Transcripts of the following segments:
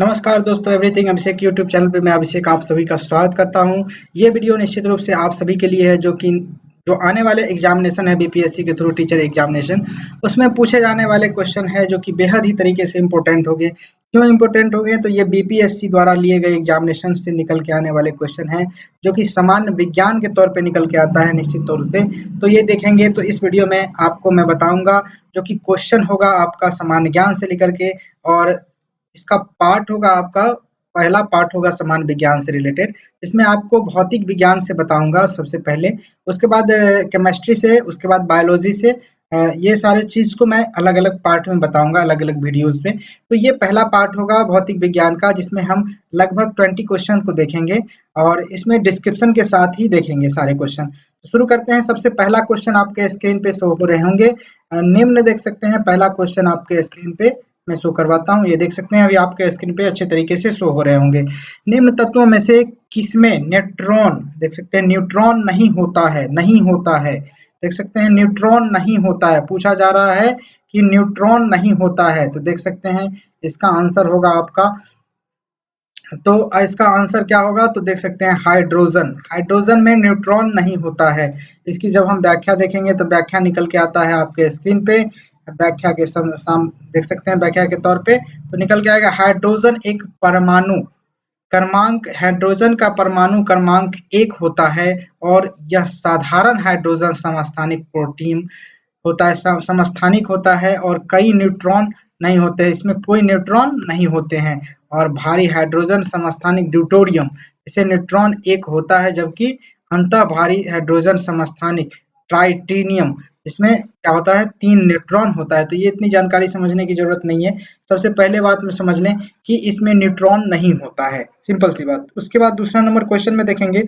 नमस्कार दोस्तों, एवरीथिंग अभिषेक YouTube channel पे मैं अभिषेक आप सभी का स्वागत करता हूं। ये वीडियो निश्चित रूप से आप सभी के लिए है जो आने वाले एग्जामिनेशन है बीपीएससी के थ्रू टीचर एग्जामिनेशन, उसमें पूछे जाने वाले क्वेश्चन है जो कि बेहद ही तरीके से इम्पोर्टेंट हो गए। क्यों इम्पोर्टेंट हो गए? तो ये बीपीएससी द्वारा लिए गए एग्जामिनेशन से निकल के आने वाले क्वेश्चन है जो कि सामान्य विज्ञान के तौर पे निकल के आता है निश्चित तौर पे। तो ये देखेंगे तो इस वीडियो में आपको मैं बताऊंगा जो कि क्वेश्चन होगा आपका सामान्य ज्ञान से लेकर के, और इसका पार्ट होगा आपका पहला पार्ट होगा सामान्य विज्ञान से रिलेटेड, इसमें आपको भौतिक विज्ञान से बताऊंगा सबसे पहले, उसके बाद केमिस्ट्री से, उसके बाद बायोलॉजी से। ये सारे चीज को मैं अलग अलग पार्ट में बताऊंगा अलग अलग वीडियोस में। तो ये पहला पार्ट होगा भौतिक विज्ञान का, जिसमें हम लगभग 20 क्वेश्चन को देखेंगे और इसमें डिस्क्रिप्शन के साथ ही देखेंगे सारे क्वेश्चन। तो शुरू करते हैं। सबसे पहला क्वेश्चन आपके स्क्रीन पे शो हो रहे होंगे। निम्न देख सकते हैं, पहला क्वेश्चन आपके स्क्रीन पे मैं शो करवाता हूँ। ये देख सकते हैं अभी आपके स्क्रीन पे अच्छे तरीके से शो हो रहे होंगे। निम्न तत्वों में से किसमें न्यूट्रॉन, देख सकते हैं न्यूट्रॉन नहीं होता है, नहीं होता है, देख सकते हैं न्यूट्रॉन नहीं होता है। पूछा जा रहा है कि न्यूट्रॉन नहीं होता है, तो देख सकते हैं इसका आंसर होगा आपका, तो इसका आंसर क्या होगा? तो देख सकते हैं हाइड्रोजन। हाइड्रोजन में न्यूट्रॉन नहीं होता है। इसकी जब हम व्याख्या देखेंगे तो व्याख्या निकल के आता है आपके स्क्रीन पे। व्याख्या के देख सकते हैं व्याख्या के तौर पे, तो निकल के आएगा हाइड्रोजन एक परमाणु क्रमांक, हाइड्रोजन का परमाणु क्रमांक 1 होता है और यह साधारण हाइड्रोजन समस्थानिक प्रोटीन होता है, समस्थानिक होता है और कई न्यूट्रॉन नहीं होते हैं, इसमें कोई न्यूट्रॉन नहीं होते हैं। और भारी हाइड्रोजन समस्थानिक ड्यूटोरियम, इसे न्यूट्रॉन 1 होता है, जबकि अंतः भारी हाइड्रोजन समस्थानिक ट्राइटिनियम, इसमें क्या होता है 3 न्यूट्रॉन होता है। तो ये इतनी जानकारी समझने की जरूरत नहीं है। सबसे पहले बात में समझ लें कि इसमें न्यूट्रॉन नहीं होता है, सिंपल सी बात। उसके बाद दूसरा नंबर क्वेश्चन में देखेंगे,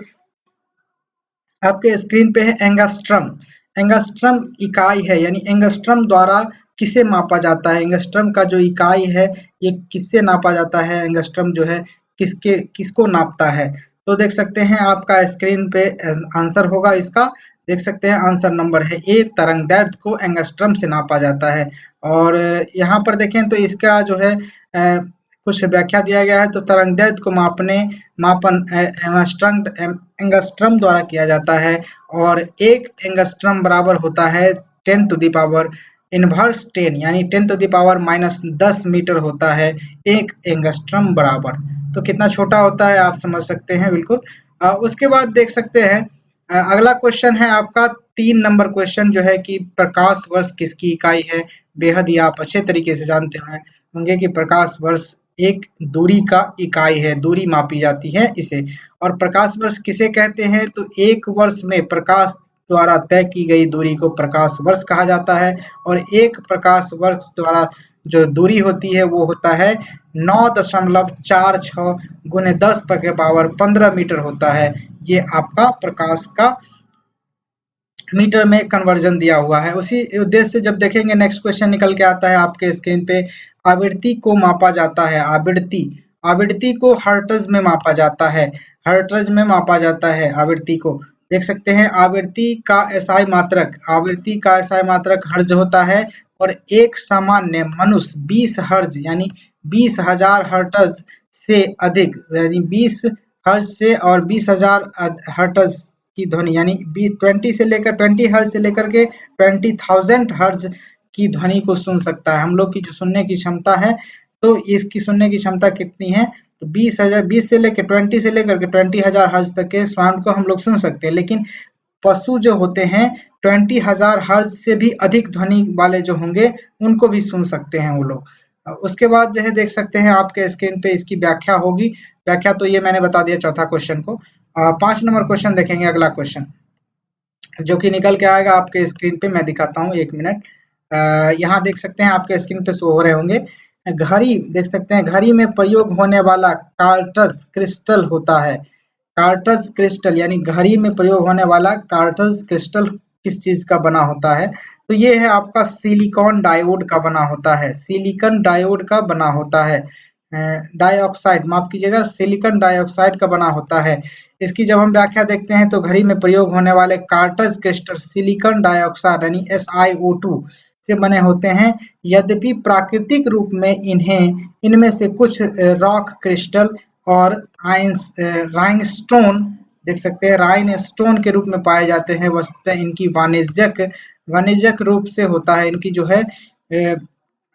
आपके स्क्रीन पे है एंगस्ट्रम। एंगस्ट्रम इकाई है, यानी एंगस्ट्रम द्वारा किसे मापा जाता है? एंगस्ट्रम का जो इकाई है ये किससे नापा जाता है? एंगस्ट्रम जो है किसको नापता है? तो देख सकते हैं आपका स्क्रीन पे आंसर होगा इसका। देख सकते हैं आंसर नंबर है ए, तरंगदैर्ध्य को एंगस्ट्रम से नापा जाता है। और यहाँ पर देखें तो इसका जो है कुछ व्याख्या दिया गया है। तो तरंगदैर्ध्य को मापन एंगस्ट्रम द्वारा किया जाता है और एक एंगस्ट्रम बराबर होता है 10 टू द पावर इनवर्स 10, यानी 10 टू द पावर -10 मीटर होता है एक एंगस्ट्रम बराबर। तो कितना छोटा होता है आप समझ सकते हैं बिल्कुल। उसके बाद देख सकते हैं अगला क्वेश्चन है आपका 3 नंबर क्वेश्चन, जो है कि प्रकाश वर्ष किसकी इकाई है? बेहद ही आप अच्छे तरीके से जानते होंगे कि प्रकाश वर्ष एक दूरी का इकाई है, दूरी मापी जाती है इसे। और प्रकाश वर्ष किसे कहते हैं? तो एक वर्ष में प्रकाश द्वारा तय की गई दूरी को प्रकाश वर्ष कहा जाता है। और एक प्रकाश वर्ष द्वारा जो दूरी होती है वो होता है 9.46 गुने 10⁻15 मीटर होता है। ये आपका प्रकाश का मीटर में कन्वर्जन दिया हुआ है। उसी उद्देश्य से जब देखेंगे नेक्स्ट क्वेश्चन निकल के आता है आपके स्क्रीन पे, आवृत्ति को मापा जाता है। आवृत्ति को हर्ट्ज में मापा जाता है, हर्ट्ज में मापा जाता है आवृत्ति को। देख सकते हैं आवृत्ति का एसआई मात्रक हर्ट्ज होता है। और एक सामान्य मनुष्य 20 हर्ट्ज यानी 20,000 हर्ट्ज से अधिक, यानी 20 हर्ट्ज से और 20,000 हर्ट्ज की ध्वनि, यानी 20 हर्ट्ज से लेकर के 20,000 हर्ट्ज की ध्वनि को सुन सकता है। हम लोग की जो सुनने की क्षमता है, तो इसकी सुनने की क्षमता कितनी है? तो 20 से लेकर 20,000 हर्ट्ज तक के साउंड को हम लोग सुन सकते हैं। लेकिन पशु जो होते हैं 20,000 हर्ट्ज से भी अधिक ध्वनि वाले जो होंगे उनको भी सुन सकते हैं वो लोग। उसके बाद जो है देख सकते हैं आपके स्क्रीन पे इसकी व्याख्या होगी। व्याख्या तो ये मैंने बता दिया चौथा क्वेश्चन को। 5 नंबर क्वेश्चन देखेंगे, अगला क्वेश्चन जो कि निकल के आएगा आपके स्क्रीन पे, मैं दिखाता हूँ 1 मिनट। यहाँ देख सकते हैं आपके स्क्रीन पे शो हो रहे होंगे। घड़ी, देख सकते हैं घड़ी में प्रयोग होने वाला कार्टज क्रिस्टल होता है। कार्टज क्रिस्टल यानी घड़ी में प्रयोग होने वाला कार्टज क्रिस्टल किस चीज का बना होता है? तो ये है आपका सिलिकॉन डायोड का बना होता है, सिलिकॉन डायोड का बना होता है। डाइऑक्साइड, माफ कीजिएगा, सिलिकॉन डाइऑक्साइड का बना होता है। इसकी जब हम व्याख्या देखते हैं तो घड़ी में प्रयोग होने वाले कार्टज क्रिस्टल सिलिकॉन डाइऑक्साइड यानी SiO2 से बने होते हैं। यद्यपि प्राकृतिक रूप में इनमें से कुछ रॉक क्रिस्टल और राइनस्टोन देख सकते हैं राइनस्टोन के रूप में पाए जाते हैं। वस्तुतः इनकी वाणिज्यिक रूप से होता है, इनकी जो है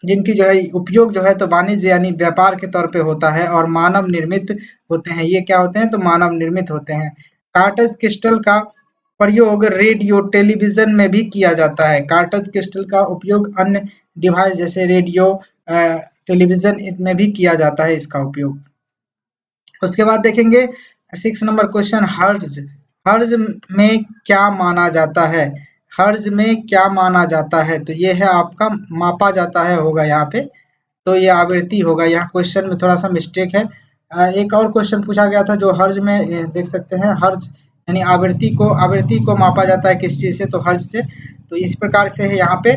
जिनकी जो है उपयोग जो है तो वाणिज्य यानी व्यापार के तौर पे होता है और मानव निर्मित होते हैं। ये क्या होते हैं तो मानव निर्मित होते हैं। कार्टज क्रिस्टल का प्रयोग रेडियो टेलीविजन में भी किया जाता है। कार्टज क्रिस्टल का उपयोग अन्य डिवाइस जैसे रेडियो टेलीविजन में भी किया जाता है इसका उपयोग। उसके बाद देखेंगे 6 नंबर क्वेश्चन, हर्ट्ज। हर्ट्ज में क्या माना जाता है? हर्ट्ज में क्या माना जाता है? तो ये है आपका मापा जाता है होगा यहाँ पे, तो ये आवृत्ति होगा। यहाँ क्वेश्चन में थोड़ा सा मिस्टेक है। एक और क्वेश्चन पूछा गया था जो हर्ट्ज में देख सकते हैं, हर्ट्ज यानी आवृत्ति को मापा जाता है किस चीज से? तो हर्ट्ज से। तो इस प्रकार से है यहाँ पे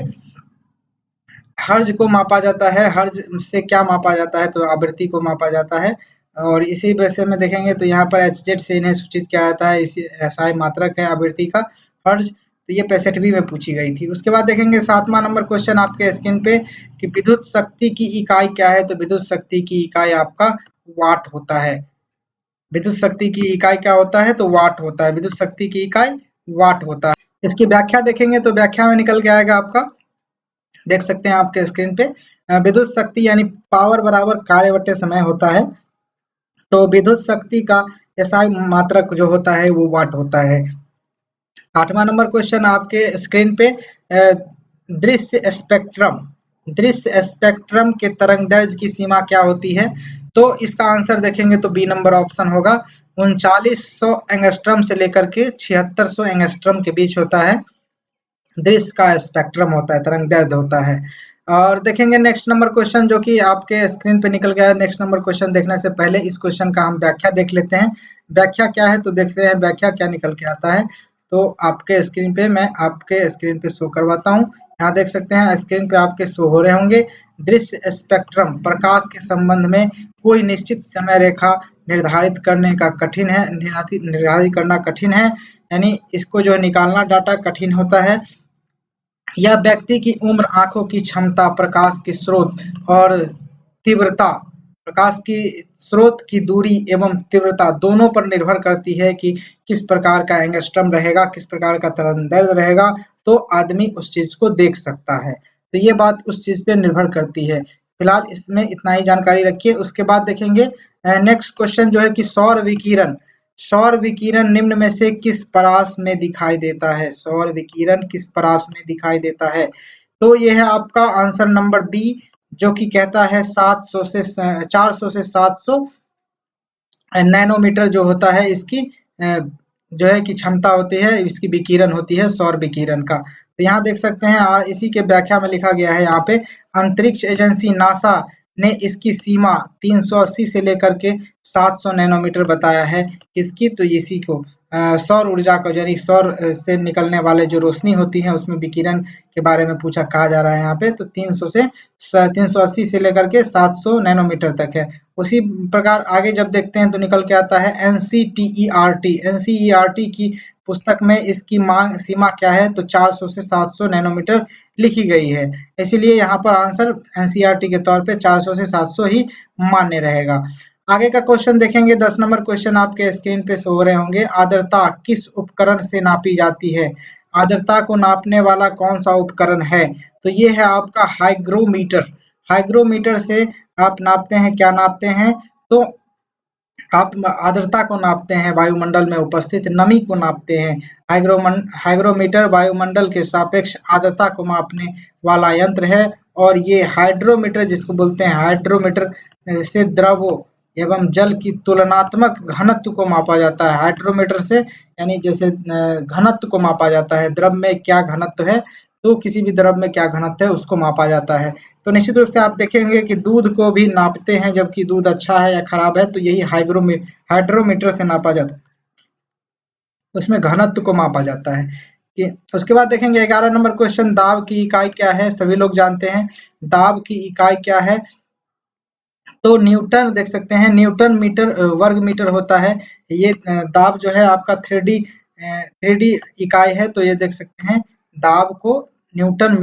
हर्ट्ज को मापा जाता है। हर्ट्ज से क्या मापा जाता है? तो आवृत्ति को मापा जाता है। और इसी वजह में देखेंगे तो यहाँ पर HZ से इन्हें सूचित किया जाता है। इसी SI मात्रक है आवृत्ति का हर्ट्ज। तो ये 65वीं में पूछी गई थी। उसके बाद देखेंगे 7वां नंबर क्वेश्चन आपके स्क्रीन पे कि विद्युत शक्ति की इकाई क्या है? तो विद्युत शक्ति की इकाई आपका वाट होता है। विद्युत शक्ति की इकाई क्या होता है? तो वाट होता है। विद्युत शक्ति की इकाई वाट होता है। इसकी व्याख्या देखेंगे तो व्याख्या में निकल के आएगा आपका, देख सकते हैं आपके स्क्रीन पे, विद्युत शक्ति यानी पावर बराबर कार्य बटे समय होता है। तो विद्युत शक्ति का SI मात्रक जो होता है वो वाट होता है। 8वां नंबर क्वेश्चन आपके स्क्रीन पे, दृश्य स्पेक्ट्रम के तरंगदैर्घ्य की सीमा क्या होती है? तो इसका आंसर देखेंगे तो बी नंबर ऑप्शन होगा। 3900 एंगस्ट्रम से लेकर के 7600 एंगस्ट्रम के बीच होता है दृश्य का स्पेक्ट्रम होता है, तरंगदैर्घ्य होता है। और देखेंगे नेक्स्ट नंबर क्वेश्चन जो कि आपके स्क्रीन पे निकल गया है। नेक्स्ट नंबर क्वेश्चन देखने से पहले इस क्वेश्चन का हम व्याख्या देख लेते हैं। व्याख्या क्या है तो देखते हैं व्याख्या क्या निकल के आता है। तो आपके स्क्रीन पे मैं आपके स्क्रीन पे शो करवाता हूँ। यहाँ देख सकते हैं स्क्रीन पे आपके शो हो रहे होंगे। दृश्य स्पेक्ट्रम प्रकाश के संबंध में कोई निश्चित समय रेखा निर्धारित करने का कठिन है, निर्धारित करना कठिन है, यानी इसको जो निकालना डाटा कठिन होता है। यह व्यक्ति की उम्र, आंखों की क्षमता, प्रकाश की स्रोत और तीव्रता, प्रकाश की स्रोत की दूरी एवं तीव्रता दोनों पर निर्भर करती है कि किस प्रकार का एंगस्ट्रम रहेगा, किस प्रकार का तरंगदैर्घ्य रहेगा, तो आदमी उस चीज को देख सकता है। तो ये बात उस चीज पे निर्भर करती है। फिलहाल इसमें इतना ही जानकारी रखिए। उसके बाद देखेंगे नेक्स्ट क्वेश्चन जो है कि सौर विकिरण निम्न में से किस परास में दिखाई देता है? सौर विकिरण किस परास में दिखाई देता है? तो ये है आपका आंसर नंबर बी, जो कि कहता है 400 से 700 नैनोमीटर जो होता है इसकी जो है कि क्षमता होती है, इसकी विकिरण होती है सौर विकिरण का। तो यहाँ देख सकते हैं इसी के व्याख्या में लिखा गया है यहाँ पे, अंतरिक्ष एजेंसी नासा ने इसकी सीमा 380 से लेकर के 700 नैनोमीटर बताया है। किसकी? तो इसी को सौर ऊर्जा को, यानी सौर से निकलने वाले जो रोशनी होती है उसमें विकिरण के बारे में कहा जा रहा है यहाँ पे। तो 380 से लेकर के 700 नैनोमीटर तक है। उसी प्रकार आगे जब देखते हैं तो निकल के आता है NCERT की पुस्तक में इसकी मांग सीमा क्या है? तो 400 से 700 नैनोमीटर लिखी गई है। इसीलिए यहाँ पर आंसर NCERT के तौर पे 400 से 700 ही मान्य रहेगा। आगे का क्वेश्चन देखेंगे 10 नंबर क्वेश्चन आपके स्क्रीन पे शो हो रहे होंगे। आर्द्रता किस उपकरण से नापी जाती है? आर्द्रता को नापने वाला कौन सा उपकरण है? तो ये है आपका हाइग्रोमीटर। हाइग्रोमीटर से आप नापते हैं, क्या नापते हैं? तो आप आर्द्रता को नापते हैं, वायुमंडल में उपस्थित नमी को नापते हैं। हाइग्रोमीटर वायुमंडल के सापेक्ष आर्द्रता को मापने वाला यंत्र है। और ये हाइड्रोमीटर जिसको बोलते हैं, हाइड्रोमीटर से द्रव एवं जल की तुलनात्मक घनत्व को मापा जाता है। हाइड्रोमीटर से यानी जैसे घनत्व को मापा जाता है, द्रव में क्या घनत्व है, तो किसी भी द्रव में क्या घनत्व है उसको मापा जाता है। तो निश्चित रूप से आप देखेंगे कि दूध को भी नापते हैं, जबकि दूध अच्छा है या खराब है तो यही हाइड्रोमीटर से नापा जाता है, उसमें घनत्व को मापा जाता है। कि उसके बाद देखेंगे 11 नंबर क्वेश्चन, दाब की इकाई क्या है? सभी लोग जानते हैं दाब की इकाई क्या है। तो न्यूटन देख सकते हैं, न्यूटन मीटर वर्ग मीटर होता है। ये दाब जो है आपका 3D इकाई है। तो ये देख सकते हैं दाब को न्यूटन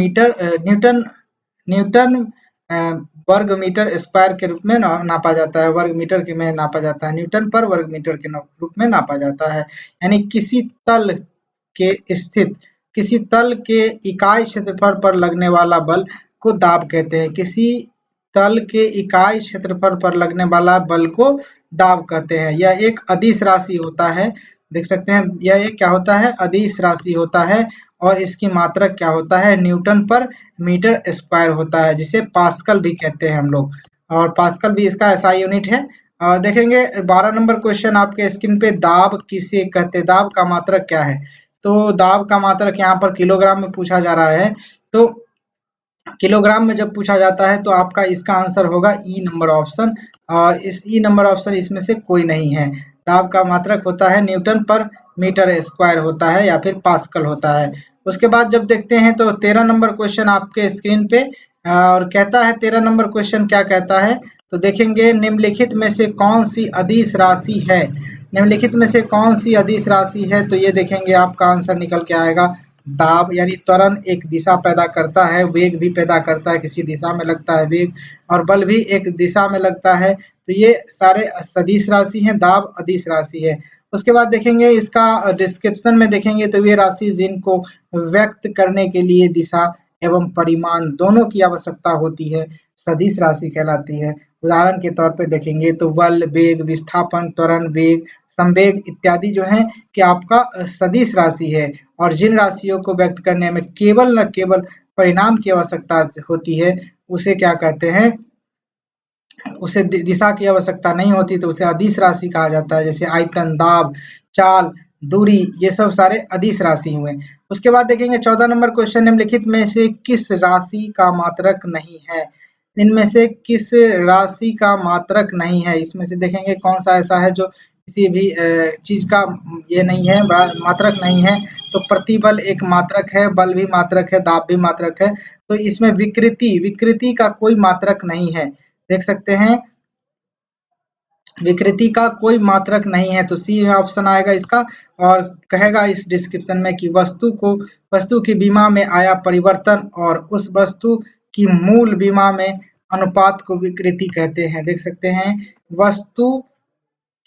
वर्ग मीटर स्क्वायर के रूप में नापा जाता है, वर्ग मीटर के में नापा जाता है, न्यूटन पर वर्ग मीटर के रूप में नापा जाता है। यानी किसी तल के इकाई क्षेत्रफल पर लगने वाला बल को दाब कहते हैं। किसी तल के इकाई क्षेत्रफल पर लगने वाला बल को दाब कहते हैं। यह एक अदिश राशि होता है, देख सकते हैं, यह एक क्या होता है, अदिश राशि होता है, और इसकी मात्रक क्या होता है, न्यूटन पर मीटर स्क्वायर होता है, जिसे पास्कल भी कहते हैं हम लोग, और पास्कल भी इसका एसआई यूनिट है। देखेंगे 12 नंबर क्वेश्चन आपके स्क्रीन पे, दाब किसे कहते हैं, दाब का मात्रक क्या है। तो दाब का मात्रक यहाँ पर किलोग्राम में पूछा जा रहा है, तो किलोग्राम में जब पूछा जाता है तो आपका इसका आंसर होगा ई नंबर ऑप्शन, और इस ई नंबर ऑप्शन इसमें से कोई नहीं है। दाब का मात्रक होता है न्यूटन पर मीटर स्क्वायर होता है, या फिर पास्कल होता है। उसके बाद जब देखते हैं तो 13 नंबर क्वेश्चन आपके स्क्रीन पे, और कहता है 13 नंबर क्वेश्चन क्या कहता है, तो देखेंगे निम्नलिखित में से कौन सी अदिश राशि है, निम्नलिखित में से कौन सी अदिश राशि है, तो ये देखेंगे आपका आंसर निकल के आएगा दाब। यानी त्वरण एक दिशा पैदा करता है, वेग भी पैदा करता है, किसी दिशा में लगता है वेग, और बल भी एक दिशा में लगता है। तो ये सारे सदिश राशि हैं, दाब अदिश राशि है। उसके बाद देखेंगे इसका डिस्क्रिप्शन में देखेंगे तो वे राशि जिनको व्यक्त करने के लिए दिशा एवं परिमाण दोनों की आवश्यकता होती है, सदिश राशि कहलाती है। उदाहरण के तौर पे देखेंगे तो बल, वेग, विस्थापन, त्वरण, वेग, संवेग इत्यादि जो है कि आपका सदिश राशि है, और जिन राशियों को व्यक्त करने में केवल न केवल परिणाम की आवश्यकता होती है, उसे क्या कहते हैं, उसे दिशा की आवश्यकता नहीं होती, तो उसे अदिश राशि कहा जाता है। जैसे आयतन, दाब, चाल, दूरी, ये सब सारे अदिश राशि हुए। उसके बाद देखेंगे 14 नंबर क्वेश्चन, निम्नलिखित में से किस राशि का मात्रक नहीं है, इनमें से किस राशि का मात्रक नहीं है, इसमें से देखेंगे कौन सा ऐसा है जो किसी भी चीज का ये नहीं है, मात्रक नहीं है। तो प्रतिबल एक मात्रक है, बल भी मात्रक है, दाब भी मात्रक है। तो इसमें विकृति का कोई मात्रक नहीं है, देख सकते हैं, विकृति का कोई मात्रक नहीं है, तो सी ऑप्शन आएगा इसका। और कहेगा इस डिस्क्रिप्शन में कि वस्तु की विमा में आया परिवर्तन और उस वस्तु की मूल विमा में अनुपात को विकृति कहते हैं। देख सकते हैं,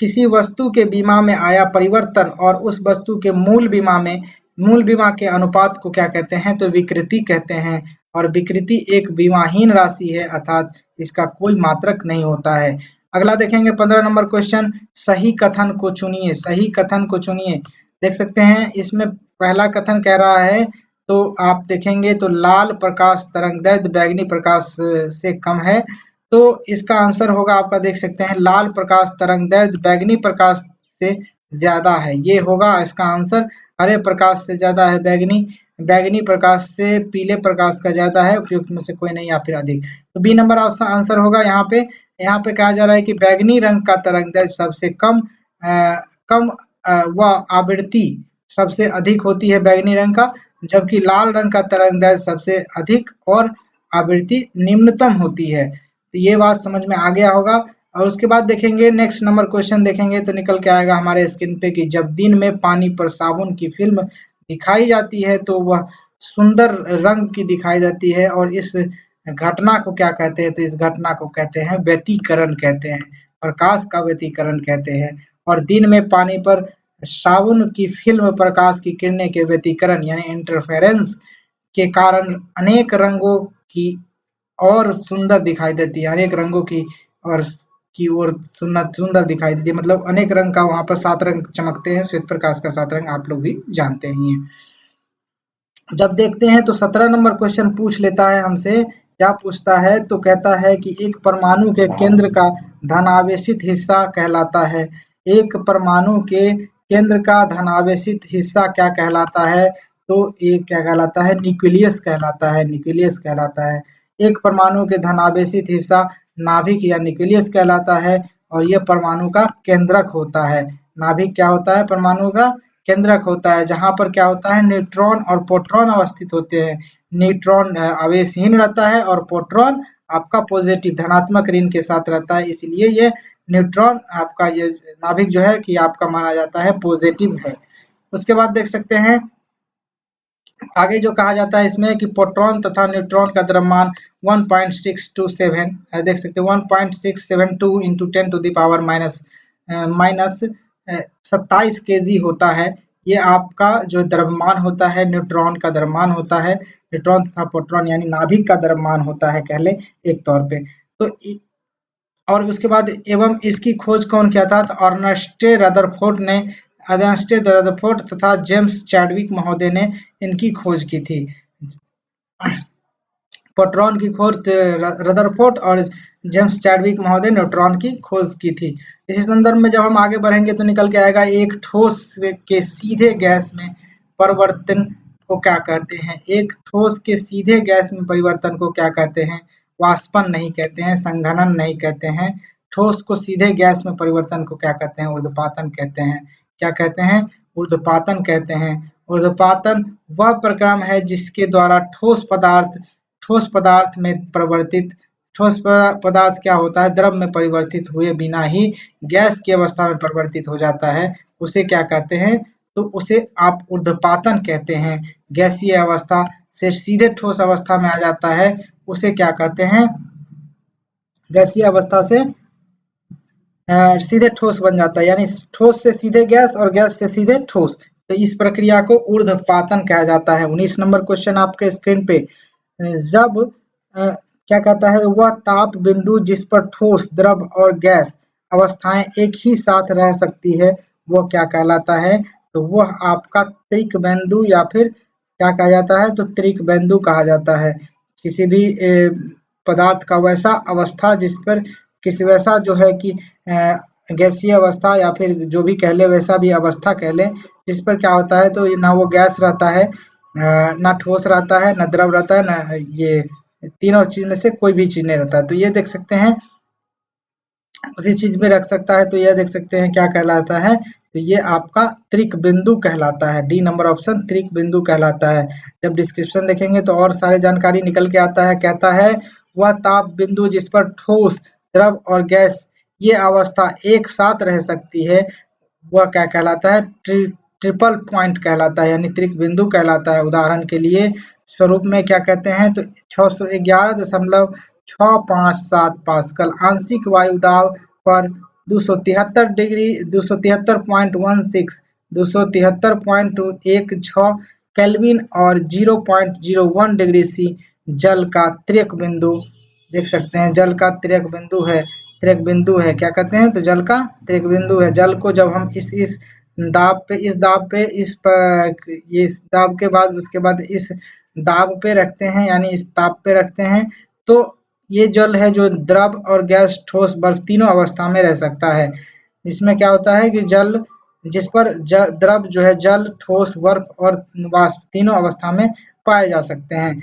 किसी वस्तु के विमा में आया परिवर्तन और उस वस्तु के मूल विमा के अनुपात को क्या कहते हैं, तो विकृति कहते हैं। और विकृति एक विमाहीन राशि है, अर्थात इसका कोई मात्रक नहीं होता है। अगला देखेंगे 15 नंबर क्वेश्चन, सही कथन को चुनिए, सही कथन को चुनिए। देख सकते हैं इसमें पहला कथन कह रहा है, तो आप देखेंगे तो लाल प्रकाश तरंगदैर्ध्य बैंगनी प्रकाश से कम है, तो इसका आंसर होगा आपका, देख सकते हैं, लाल प्रकाश तरंगदैर्ध्य बैंगनी प्रकाश से ज्यादा है, ये होगा इसका आंसर। हरे प्रकाश से ज्यादा है बैंगनी, बैंगनी प्रकाश से पीले प्रकाश का ज्यादा है, उपयुक्त में से कोई नहीं या फिर अधिक। तो बी नंबर आंसर होगा। यहाँ पे कहा जा रहा है कि बैंगनी रंग का तरंगदैर्ध्य सबसे कम व आवृत्ति सबसे अधिक होती है बैंगनी रंग का, जबकि लाल रंग का तरंगदैर्ध्य सबसे अधिक और आवृत्ति निम्नतम होती है। तो ये बात समझ में आ गया होगा। और उसके बाद देखेंगे नेक्स्ट नंबर क्वेश्चन देखेंगे तो निकल के आएगा हमारे स्क्रीन पे कि जब दिन में पानी पर साबुन की फिल्म दिखाई जाती है तो वह सुंदर रंग की दिखाई देती है, और इस घटना को क्या कहते हैं, तो इस घटना को कहते हैं व्यतिकरण कहते हैं, प्रकाश का व्यतिकरण कहते हैं। और दिन में पानी पर साबुन की फिल्म प्रकाश की किरणें के व्यतिकरण यानी इंटरफेरेंस के कारण अनेक रंगों की और सुंदर दिखाई देती है, अनेक रंगों की और सुंदर दिखाई देती है, मतलब अनेक रंग का वहां पर 7 रंग चमकते हैं, श्वेत प्रकाश का 7 रंग आप लोग भी जानते ही हैं। जब देखते हैं तो 17 नंबर क्वेश्चन पूछ लेता है हमसे, क्या पूछता है, तो कहता है कि एक परमाणु के केंद्र का धनावेशित हिस्सा कहलाता है, एक परमाणु के केंद्र का धनावेशित हिस्सा क्या कहलाता है, तो एक क्या कहलाता है, न्यूक्लियस कहलाता है, न्यूक्लियस कहलाता है। एक परमाणु के धनावेशित हिस्सा नाभिक या न्यूक्लियस कहलाता है, और यह परमाणु का केंद्रक होता है। नाभिक क्या होता है, परमाणु का केंद्रक होता है, जहां पर क्या होता है, न्यूट्रॉन और प्रोटॉन अवस्थित होते हैं। न्यूट्रॉन आवेशहीन रहता है और प्रोटॉन आपका पॉजिटिव धनात्मक ऋण के साथ रहता है, इसलिए ये न्यूट्रॉन आपका ये नाभिक जो है कि आपका माना जाता है पॉजिटिव है। उसके बाद देख सकते हैं आगे जो कहा जाता है इसमें कि प्रोटॉन तथा न्यूट्रॉन का द्रव्यमान 1.627 देख सकते हैं 1.672 इंटू 10⁻⁻ माइनस 27 केजी होता है। ये आपका जो द्रव्यमान होता है, न्यूट्रॉन का द्रव्यमान होता है, न्यूट्रॉन तथा प्रोटॉन यानी नाभिक का द्रव्यमान होता है, कह ले एक तौर पे। तो और उसके बाद एवं इसकी खोज कौन किया था? तो अर्नेस्ट रदरफोर्ड तथा जेम्स चैडविक महोदय ने इनकी खोज की थी। प्रोटॉन की खोज रदरफोर्ड और जेम्स चैडविक महोदय न्यूट्रॉन की खोज की थी। इसी संदर्भ में जब हम आगे बढ़ेंगे तो निकल के आएगा एक ठोस के सीधे गैस में परिवर्तन को क्या कहते हैं? एक ठोस के सीधे गैस में परिवर्तन को क्या कहते हैं? वाष्पन नहीं कहते हैं, संघनन नहीं कहते हैं। ठोस को सीधे गैस में परिवर्तन को क्या कहते हैं? ऊर्ध्वपातन कहते हैं। क्या कहते हैं? ऊर्ध्वपातन कहते हैं। ऊर्ध्वपातन वह प्रक्रम है जिसके द्वारा ठोस पदार्थ में परिवर्तित ठोस पदार्थ क्या होता है? द्रव में परिवर्तित हुए बिना ही गैस की अवस्था में परिवर्तित हो जाता है। उसे क्या कहते हैं? तो उसे आप ऊर्ध्वपातन कहते हैं। गैसीय अवस्था से सीधे ठोस अवस्था में आ जाता है, उसे क्या कहते हैं? गैसीय अवस्था से सीधे ठोस बन जाता है, यानी ठोस से सीधे गैस और गैस से सीधे ठोस। तो इस प्रक्रिया को ऊर्ध्वपातन कहा जाता है। 19 नंबर क्वेश्चन आपके स्क्रीन पे। जब क्या कहता है? वह ताप बिंदु जिस पर ठोस, द्रव और गैस अवस्थाएं एक ही साथ रह सकती है, वह क्या कहलाता है? तो वह आपका त्रिक बिंदु या फिर क्या कहा जाता है? तो त्रिक बिंदु कहा जाता है। किसी भी पदार्थ का वैसा अवस्था जिस पर किसी वैसा जो है कि गैसीय अवस्था या फिर जो भी कह ले वैसा भी अवस्था कह ले, जिस पर क्या होता है? तो ना वो गैस रहता है, ना ठोस रहता है, ना द्रव रहता है, ना ये तीनों चीज में से कोई भी चीज नहीं रहता है। तो ये देख सकते हैं उसी चीज में रख सकता है। तो यह देख सकते हैं क्या कहलाता है? तो ये आपका त्रिक बिंदु कहलाता है। डी नंबर ऑप्शन त्रिक बिंदु कहलाता है। जब डिस्क्रिप्शन देखेंगे तो और सारे जानकारी निकल के आता है। कहता है वह ताप बिंदु जिस पर ठोस, द्रव और गैस ये अवस्था एक साथ रह सकती है, वह क्या कहलाता है? ट्रिपल पॉइंट कहलाता है, यानी त्रिक बिंदु कहलाता है। उदाहरण के लिए स्वरूप में क्या कहते हैं? तो 611.657 पास्कल आंशिक वायु दाब पर 273.16 केल्विन और 0.01 डिग्री सी जल का त्रिक बिंदु देख सकते हैं। जल का त्रिक बिंदु है, क्या कहते हैं? तो जल का त्रिक बिंदु है। जल को जब हम इस दाब पे इस दाब के बाद उसके बाद इस दाब पे रखते हैं, यानी इस ताप पे रखते हैं, तो ये जल है जो द्रव और गैस, ठोस, बर्फ तीनों अवस्था में रह सकता है। इसमें क्या होता है कि जल जिस पर द्रव जो है जल, ठोस, बर्फ और वाष्प तीनों अवस्था में पाए जा सकते हैं।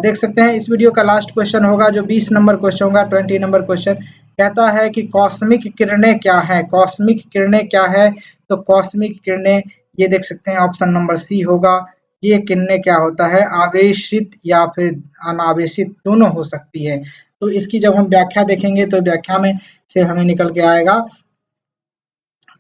देख सकते हैं इस वीडियो का लास्ट क्वेश्चन होगा जो 20 नंबर क्वेश्चन होगा। 20 नंबर क्वेश्चन कहता है कि कॉस्मिक किरणें क्या है? कॉस्मिक किरणें क्या है? तो कॉस्मिक किरणें ये देख सकते हैं ऑप्शन नंबर सी होगा। ये किरणें क्या होता है? आवेशित या फिर अनावेशित दोनों हो सकती है। तो इसकी जब हम व्याख्या देखेंगे तो व्याख्या में से हमें निकल के आएगा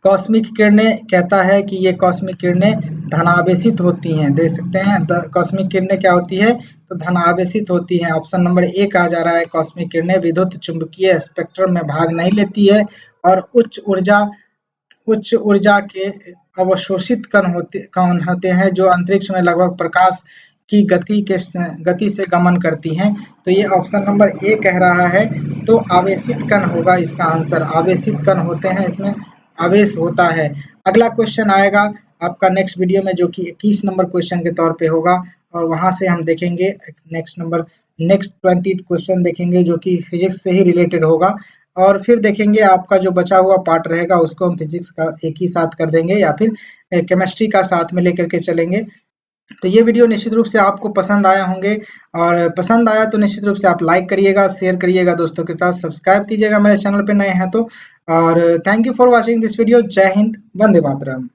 कॉस्मिक किरणें कहता है कि ये कॉस्मिक किरणें धनावेशित होती हैं। देख सकते हैं कॉस्मिक किरणें क्या होती है? तो धनावेशित होती हैं। ऑप्शन नंबर ए कहा जा रहा है कॉस्मिक किरणें विद्युत चुंबकीय स्पेक्ट्रम में भाग नहीं लेती है और उच्च ऊर्जा के अवशोषित कण होते हैं जो अंतरिक्ष में लगभग प्रकाश की गति से गमन करती हैं। तो ये ऑप्शन नंबर ए कह रहा है। तो आवेशित कण होगा इसका आंसर। आवेशित कण होते हैं, इसमें आवेश होता है। अगला क्वेश्चन आएगा आपका नेक्स्ट वीडियो में जो कि 21 नंबर क्वेश्चन के तौर पे होगा और वहां से हम देखेंगे नेक्स्ट 20 क्वेश्चन देखेंगे जो कि फिजिक्स से ही रिलेटेड होगा और फिर देखेंगे आपका जो बचा हुआ पार्ट रहेगा उसको हम फिजिक्स का एक ही साथ कर देंगे या फिर केमिस्ट्री का साथ में लेकर के चलेंगे। तो ये वीडियो निश्चित रूप से आपको पसंद आया होंगे और पसंद आया तो निश्चित रूप से आप लाइक करिएगा, शेयर करिएगा दोस्तों के साथ, सब्सक्राइब कीजिएगा मेरे चैनल पे नए हैं तो। और thank you for watching this video. जय हिंद, वंदे मातरम।